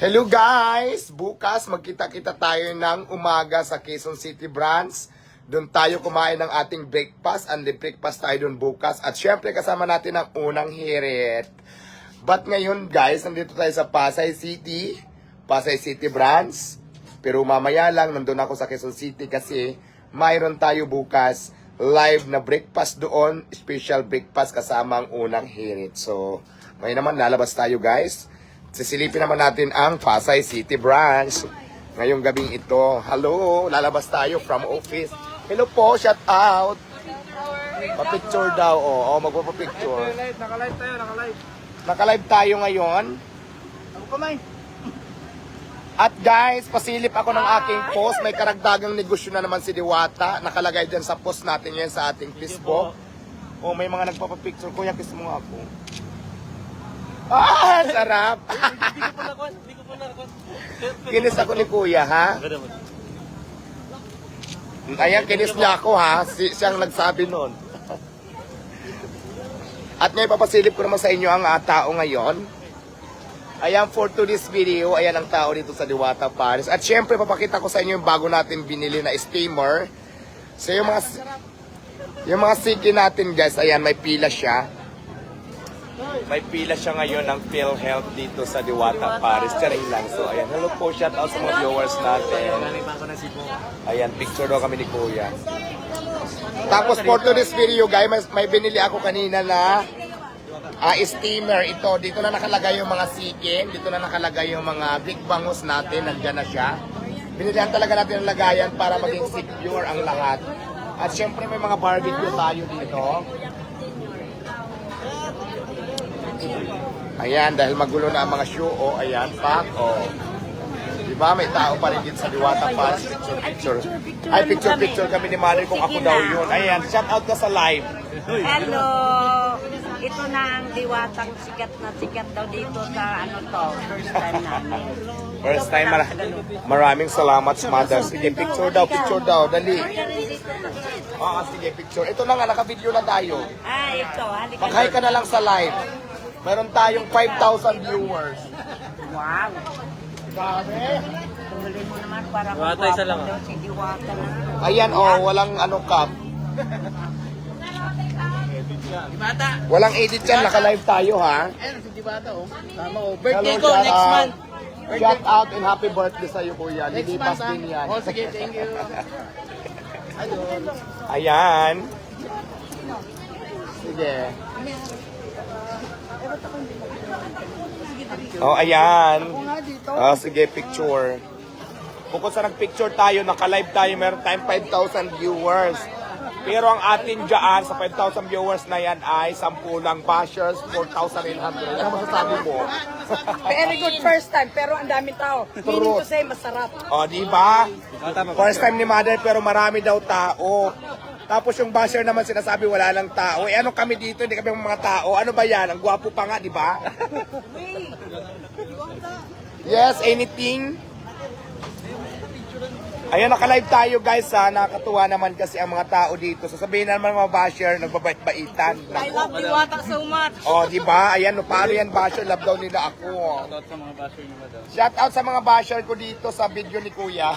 Hello guys! Bukas magkita-kita tayo ng umaga sa Quezon City branch. Doon tayo kumain ng ating breakfast. And the breakfast tayo doon bukas. At syempre kasama natin ang unang hirit. But ngayon guys, nandito tayo sa Pasay City. Pasay City branch. Pero mamaya lang, nandun ako sa Quezon City kasi mayroon tayo bukas live na breakfast doon. Special breakfast kasama ang unang hirit. So, ngayon naman lalabas tayo guys. Sisilipin naman natin ang Pasay City branch ngayong gabing ito. Hello, lalabas tayo from office. Hello po, shout out. Pa-picture daw, magpapapicture. Naka-live tayo, naka-live. Naka-live tayo ngayon. Ako kamay. At guys, pasilip ako ng aking post. May karagdagang negosyo na naman si Diwata. Nakalagay dyan sa post natin yan sa ating Facebook. May mga nagpapapicture. Kuya, kiss mo ako. Sarap! Hindi ko po na. Kinis ako ni Kuya, ha? Ayan, kinis niya ako, ha? Siyang nagsabi nun. At ngayon, papasilip ko naman sa inyo ang tao ngayon. Ayan, for today's video, ayan ang tao dito sa Diwata Paris. At syempre, papakita ko sa inyo yung bago natin binili na steamer. So, yung mga siki natin, guys, ayan, may pila siya. May pila siya ngayon ng PhilHealth dito sa Diwata Paris. Charing lang. So, ayan. Hello po. Shout out sa mga viewers natin. Ayan. Picture daw kami ni Kuya. Tapos, for today's video, guys, may binili ako kanina na steamer. Ito. Dito na nakalagay yung mga sikin. Dito na nakalagay yung mga big bangus natin. Nandiyan na siya. Binilihan talaga natin ang lagayan para maging secure ang lahat. At syempre, may mga barbecue tayo dito. Ayan, dahil magulo na ang mga show, ayan, pack, Diba, may tao pa rin dito sa Diwata Paris, picture. Ay, picture kami ni Mari kung ako daw yun. Ayan, shout out ka sa live. Hello! Ito na ang Diwatang sikat daw dito sa first time namin. First time, maraming salamat, mother. Sige, picture daw, dali. Sige, picture. Ito na nga, naka-video na tayo. Ito, halika. Mag-hi ka na lang sa live. Meron tayong 5,000 viewers. Wow! Grabe. Tungulin mo naman para Diwata, isa lang, daw si Diwata na. Ayan, walang cap. Diwata. Walang edit yan, naka-live tayo, ha? Ayan, si Diwata, Tama, Hello, Birthday ko, shout next out. month. Shout out and happy birthday sa'yo, Kuya. Next Lilipas month, din yan. sige, thank you. Ayun. Ayan. Sige. Ayan. Sige, picture. Bukod sa nag-picture tayo, naka-live tayo, meron tayong 5,000 viewers. Pero ang atin dyan, sa 5,000 viewers na yan ay 10 lang bashers, 4,800. Ano masasabi mo? Very good first time, pero ang daming tao. Meaning to say, masarap. Diba? First time ni Mother, pero marami daw tao. Tapos yung basher naman sinasabi wala lang tao. Ano kami dito, hindi kami mga tao. Ano ba yan? Ang gwapo pa nga, di ba? Yes, anything? Ayan, naka-live tayo guys ha. Nakakatuwa naman kasi ang mga tao dito. Sasabihin naman mga basher, nagbabait-baitan. I love Diwata so much. Di ba? Ayan, paano yan basher? Love daw nila ako. Shout out sa mga basher ko dito sa video ni Kuya.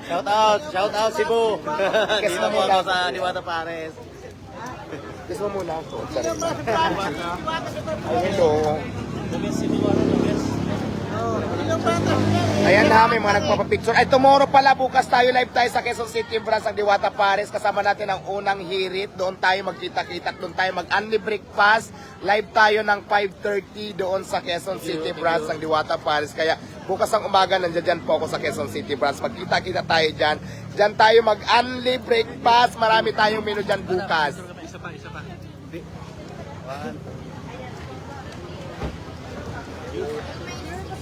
Shout out Cebu. Kiss Dito mo po muna ako sa Diwata Paris. Kiss mo muna ako. Ay, hello. Ayan na, may mga nagpapapicture. Ay, tomorrow pala, bukas tayo live tayo sa Quezon City branch ng Diwata Paris. Kasama natin ang unang hirit. Doon tayo magkita-kita at doon tayo mag-unli breakfast. Live tayo ng 5:30 doon sa Quezon City branch ng Diwata Paris. Kaya bukas ang umaga, nandiyan po ako sa Quezon City branch. Magkita-kita tayo dyan. Dyan tayo mag-unli breakfast. Marami tayong menu dyan bukas. Isa pa.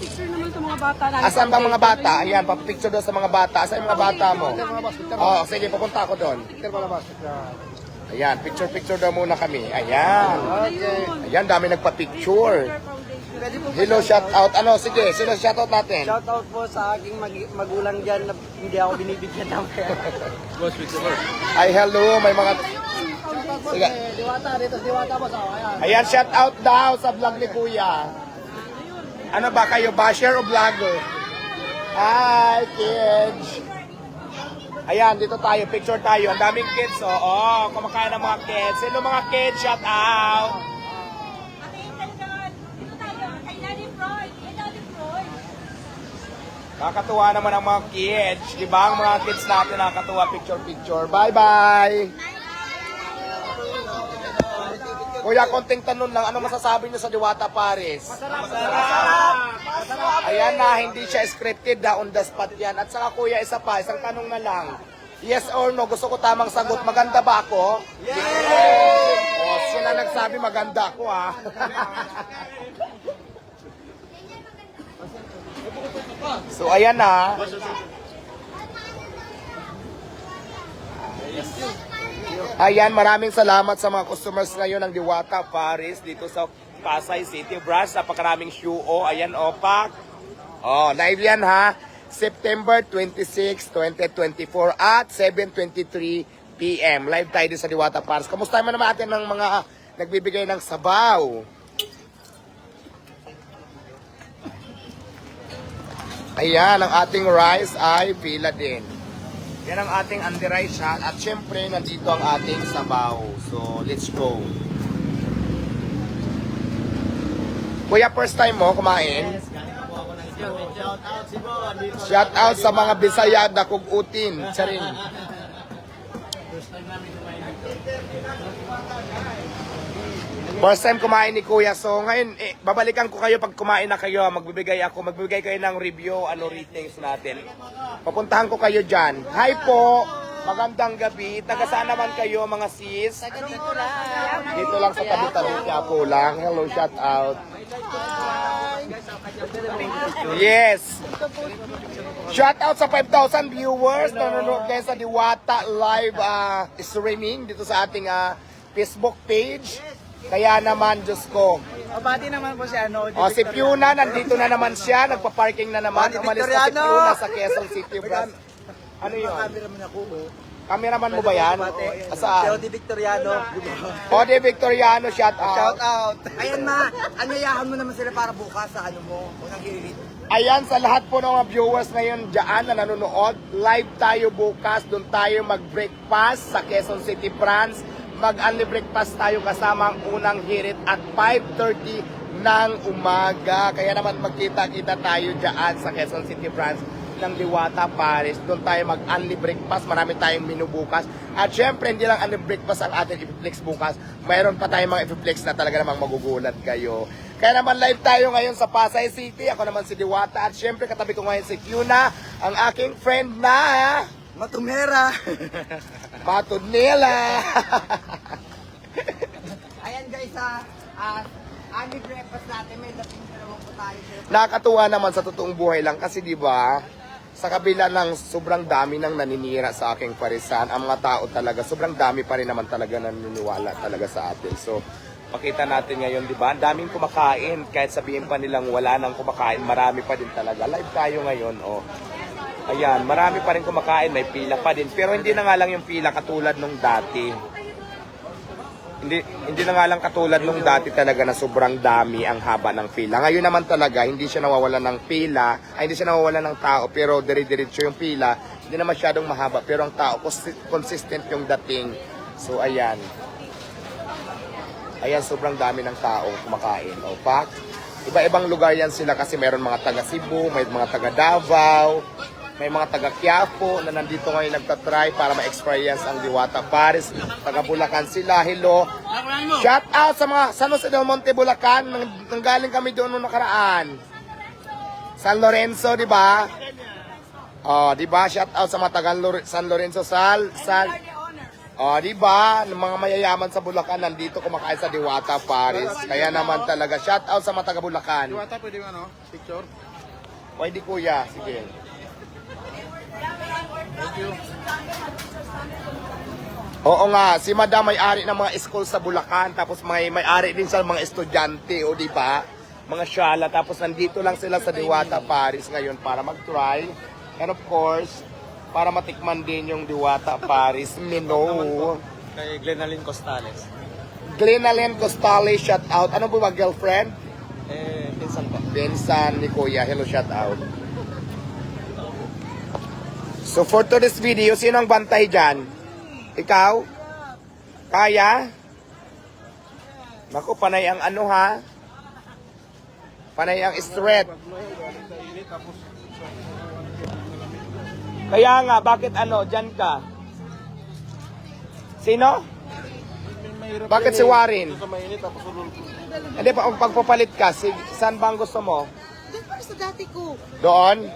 Picture naman sa mga bata namin. Asan ba mga bata? Ayan, papicture doon sa mga bata. Asan yung mga bata mo? Sige, papunta ako doon. Ayan, picture daw muna kami. Ayan. Ayan, dami nagpa-picture. Hello, shout out. Sige, sino shout out natin? Shout out po sa aking magulang dyan na hindi ako binibigyan ng pera. Ay, hello, may mga... Sige. Diwata, dito Diwata po sa ayan. Ayan, shout out daw sa vlog ni Kuya. Ano ba kayo, basher o vlogger? Hi, kids! Ayan, dito tayo, picture tayo. Ang daming kids, oo. Kumakain ng mga kids. Hello mga kids, shout out! Nakakatuwa naman ang mga kids. Di ba? Ang mga kids natin nakakatuwa, picture. Bye-bye! Kuya, konting tanong lang, ano masasabi niyo sa Diwata Paris? Ayan na, hindi siya scripted, on the spot yan. At saka kuya, isang tanong na lang. Yes or no, gusto ko tamang sagot. Maganda ba ako? Yes! O, sila nagsabi maganda ako ah. So ayan na. Ayan, maraming salamat sa mga customers ngayon ng Diwata Paris dito sa Pasay City Branch. Napakaraming shoe. Ayan, opak. Live yan ha. September 26, 2024 at 7:23 p.m. Live tayo din sa Diwata Paris. Kamusta naman natin ng mga nagbibigay ng sabaw? Ayan, ang ating rice ay pila din. Yan ang ating under-rice shot. At syempre, nandito ang ating sabaw. So, let's go. Kuya, first time mo kumain? Shout out Cebu. Andito. Shout out sa mga Bisaya na kugutin. Charing. First time kumain ni Kuya. So ngayon, babalikan ko kayo pag kumain na kayo. Magbibigay kayo ng review, ratings natin. Papuntahan ko kayo dyan. Hi po! Magandang gabi. Taga saan naman kayo mga sis? Dito lang sa tabi-tabi niya po lang. Hello, shout out. Yes! Shout out sa 5,000 viewers na nanonood kayo sa Diwata live streaming dito sa ating Facebook page. Kaya naman, Diyos ko. Mabati naman po si Si Fiona, nandito na naman siya. Nagpa-parking na naman. Umalis na si Fiona sa Quezon City. Ano yun? Cameraman ako. Cameraman mo ba yan? Saan? Odi Victoriano. Ode Victoriano, shout out. Shout out. Ayan ma, anyayahan mo naman sila para bukas sa ano mo. Unang hirit. Ayan, sa lahat po ng mga viewers ngayon dyan na nanonood, live tayo bukas. Doon tayo mag-breakfast sa Quezon City branch. Mag-only breakfast tayo kasama ang unang hirit at 5:30 ng umaga. Kaya naman magkita-kita tayo dyan sa Quezon City branch ng Diwata Paris. Doon tayo mag-only breakfast. Marami tayong menu bukas. At syempre, hindi lang only breakfast ang ating i-flex bukas. Mayroon pa tayong mga i-flex na talaga namang magugulat kayo. Kaya naman live tayo ngayon sa Pasay City. Ako naman si Diwata. At syempre, katabi ko ngayon si Fiona, ang aking friend na Matumera. Matod nila. Ayan guys ani breakfast natin may dating naman po tayo. Nakakatuwa naman sa totoong buhay lang kasi di ba sa kabila ng sobrang dami ng naninira sa aking parisan, ang mga tao talaga, sobrang dami pa rin naman talaga naniniwala talaga sa atin. So, pakita natin ngayon, di ba? Ang daming kumakain. Kahit sabihin pa nilang wala nang kumakain, marami pa din talaga. Live tayo ngayon, Ayan, marami pa rin kumakain, may pila pa din. Pero hindi na nga lang yung pila katulad nung dati. Hindi na nga lang katulad nung dati talaga na sobrang dami ang haba ng pila. Ngayon naman talaga, hindi siya nawawalan ng pila, hindi siya nawawalan ng tao, pero dire-diretso yung pila, hindi na masyadong mahaba, pero ang tao, consistent yung dating. So, ayan. Ayan, sobrang dami ng tao kumakain. Pak, iba-ibang lugar yan sila kasi meron mga taga Cebu, may mga taga Davao, may mga taga Quiapo na nandito ngayon nagtatry para ma-experience ang Diwata Paris. Taga Bulacan sila, hello. Shout out sa mga San Jose del Monte, Bulacan. Nanggaling kami doon noong nakaraan. San Lorenzo, di ba? Di ba? Shout out sa mga taga San Lorenzo, di ba? Ng mga mayayaman sa Bulacan nandito kumakain sa Diwata Paris. Kaya naman talaga, shout out sa mga taga Bulacan. Diwata, pwede mo picture? Pwede kuya, sige. Oo nga, si Madam may-ari ng mga school sa Bulacan, tapos may-ari din sa mga estudyante, di ba? Mga syala, tapos nandito lang sila sa Diwata Paris ngayon para mag-try. And of course, para matikman din yung Diwata Paris menu. Kay Glenalyn Costales. Glenalyn Costales, shout out. Ano ba girlfriend? Pinsan ko. Pinsan ni Kuya. Hello, shout out. So for today's video, sino ang bantay dyan? Ikaw? Kaya? Naku, panay ang ano ha? Panay ang straight. Kaya nga, bakit ano, dyan ka? Sino? Bakit si Warren? Hindi pa, pagpapalit ka, saan ba ang gusto mo? Doon para sa dati ko. Doon?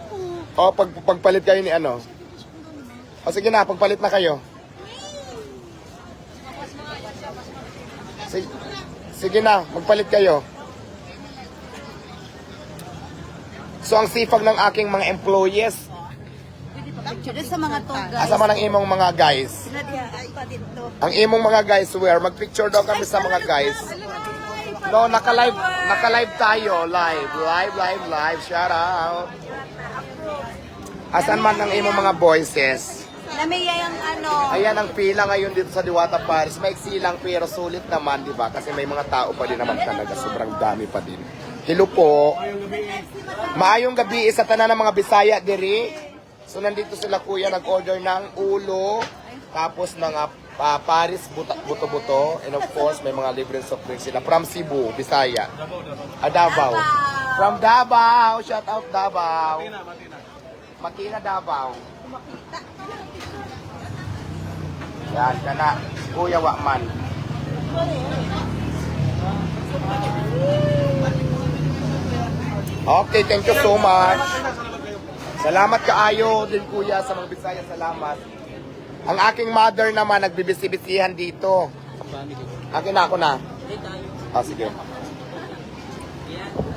O, pagpalit kayo ni ano? O sige na, pagpalit na kayo. Sige na, magpalit kayo. So, ang sipag ng aking mga employees, Sa mga toga. asama ng imong mga guys. Ang imong mga guys, where? Magpicture daw kami sa mga guys. No, naka-live tayo. Live. Shout out. Asan man ang imong mga voices? Namiya yung ano. Ayan ang pila ngayon dito sa Diwata Paris. Maiksi lang pero sulit naman, di ba? Kasi may mga tao pa din naman talaga. Sobrang dami pa din. Hello po. Maayong gabi sa tanan ng mga Bisaya diri. So nandito sila kuya nag-order ng ulo. Tapos ng Paris buto-buto. And of course, may mga libre soft drinks sila. From Cebu, Bisaya. Davao. From Davao. Shout out Davao. Matina Davao. Yan, kana. Kuya Wakman. Okay, thank you so much. Salamat kaayo din kuya sa mga Bisaya. Salamat. Ang aking mother naman nagbibisi-bisihan dito. Akin na ako na. Sige.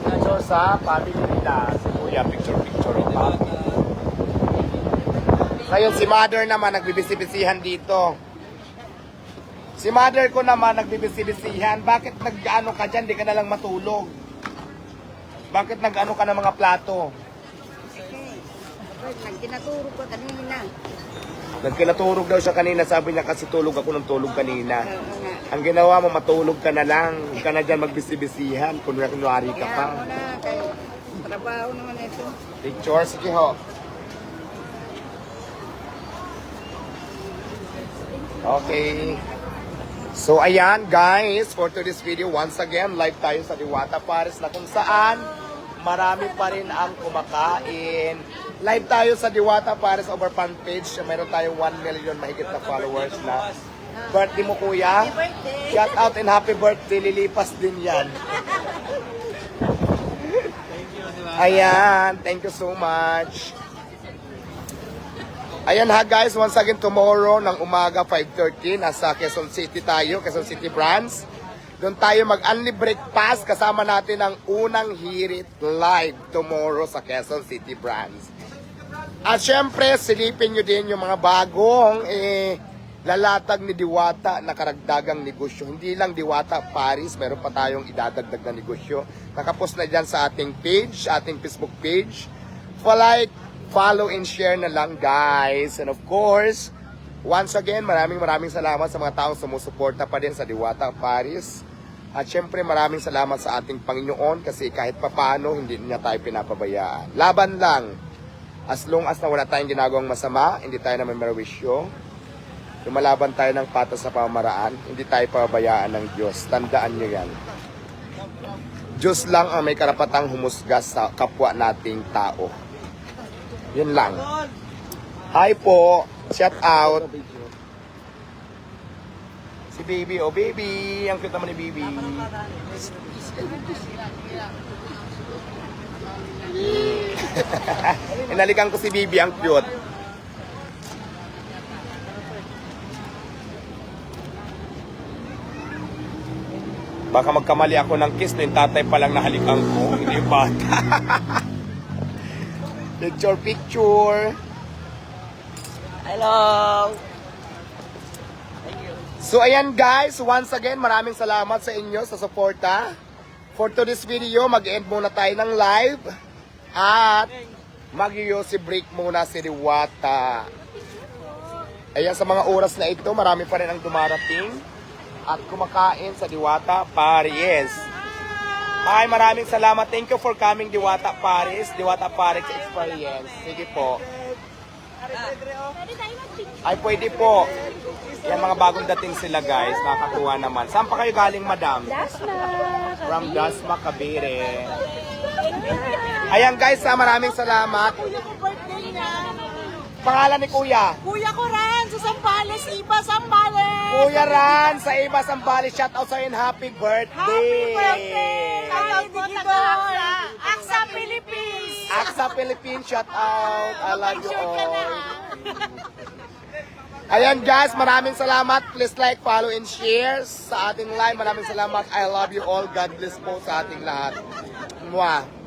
Picture sa family nila. Si kuya, picture. Ngayon si mother naman nagbibisi-bisihan dito. Si mother ko naman nagbibisi-bisihan. Bakit nag-ano ka dyan? Di ka na lang matulog. Bakit nag-ano ka ng mga plato? Nagkinaturo ko kanina. Nagkinaturog daw siya kanina. Sabi niya kasi tulog ako ng tulog kanina. Ang ginawa mo, matulog ka na lang. Huwag ka na dyan magbisi-bisihan. Kunwari ka pa. Kaya mo na, kaya trabaho naman ito. Picture, sige ho. Okay. So ayan guys, for today's video, once again, live tayo sa Diwata Paris na kung saan marami pa rin ang kumakain. Live tayo sa Diwata Paris over fan page. Meron tayong 1 million mahigit na followers na. Birthday mo kuya? Shout out and happy birthday. Lilipas din yan. Ayan, thank you so much. Ayan ha guys, once again tomorrow ng umaga 5:30 nasa Quezon City tayo, Quezon City branch. Doon tayo mag-only breakfast kasama natin ang unang hirit live tomorrow sa Quezon City branch. At syempre, silipin nyo din yung mga bagong lalatag ni Diwata na karagdagang negosyo. Hindi lang Diwata Paris, meron pa tayong idadagdag na negosyo. Nakapost na dyan sa ating page, ating Facebook page. Follow and share na lang guys. And of course, once again, maraming salamat sa mga taong sumusuporta pa din sa Diwata Paris. At syempre maraming salamat sa ating Panginoon kasi kahit papano hindi niya tayo pinapabayaan. Laban lang. As long as na wala tayong ginagawang masama, hindi tayo naman marawisyo. Lumalaban tayo ng patas sa pamamaraan, hindi tayo pabayaan ng Diyos. Tandaan nyo yan. Diyos lang ang may karapatang humusga sa kapwa nating tao. Yun lang. Hi po. Shout out. Si Baby. Oh, Baby. Ang cute naman ni Baby. Inalikan ko si Baby. Ang cute. Baka magkamali ako ng kiss. No, yung tatay pa lang nahalikan ko. Hindi yung bata. Picture. Hello. So ayan guys, once again, maraming salamat sa inyo sa suporta. For today's video, mag-end muna tayo ng live. At mag-yosi break muna si Diwata. Ayan, sa mga oras na ito, marami pa rin ang dumarating at kumakain sa Diwata Paris. Ay, maraming salamat. Thank you for coming Diwata Paris. Diwata Paris Experience. Sige po. Ay, pwede po. Yan, mga bagong dating sila, guys. Nakakatuwa naman. Saan pa kayo galing, madam? Dasma. From Dasma, Cavite. Ayan, guys, maraming salamat. Kuya ko birthday niya. Pangalan ni Kuya? Kuya ko rin sa Zambales, Iba Zambales. Kuya Ran, sa iba Sambales, shout out sa'yo and happy birthday! Happy birthday! Shout out mo taga Aksa, Philippines. Aksa Philippines, shout out. I love you all. Ayan guys, maraming salamat. Please like, follow, and share sa ating live. Maraming salamat. I love you all. God bless po sa ating lahat. Mwah.